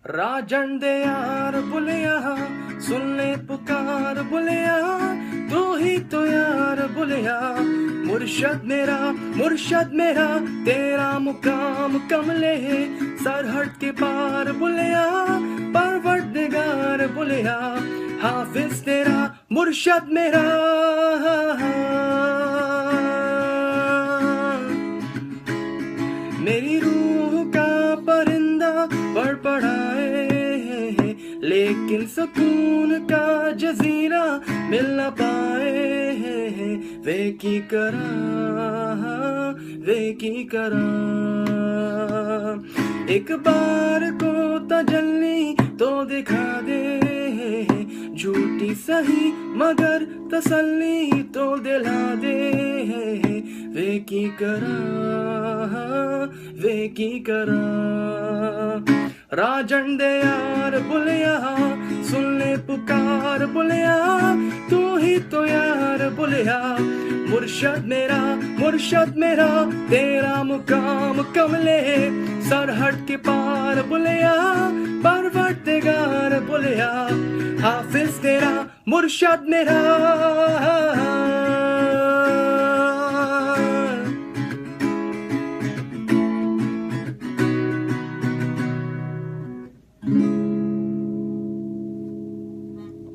राजन दे यार बुलिया, सुन ले पुकार बुलिया, तू ही तो यार बुलिया। मुर्शद मेरा तेरा मुकाम कमले है, सरहद के पार बुलिया, परवरदिगार बुलिया। हाफिज तेरा मुर्शद मेरा, मेरी रूह का परिंदा पढ़ पढ़ाए, लेकिन सुकून का जजीरा मिल न पाए। वे की करा, वे की करा। एक बार को तजल्ली तो दिखा दे, झूठी सही मगर तसल्ली तो दिला दे। वे की करा, वे की करा। राजन दे यार बुलिया, सुन ले पुकार बुलिया, तू ही तो यार बुलिया। मुर्शद मेरा तेरा मुकाम कमले, सरहद के पार बुलिया, परवरदिगार बुलिया। हाफिज तेरा मुर्शद मेरा।